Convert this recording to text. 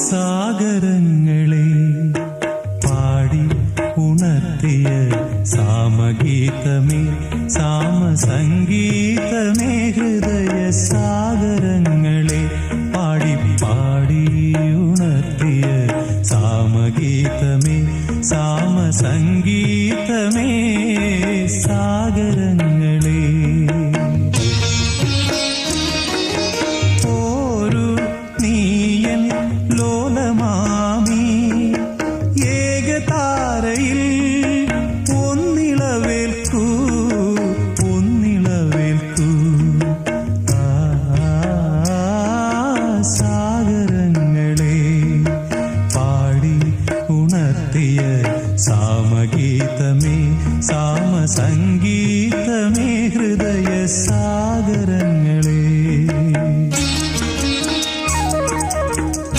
സാഗരങ്ങളെ പാടി ഉണർത്തിയ സാമഗീതമേ സാമസംഗീതമേ ഹൃദയ സാഗരങ്ങളെ പാടി പാടി ഉണർത്തിയ സാമഗീതമേ സാമസംഗീതമേ സാഗരങ്ങളെ ഓരു നീയൻ ലോ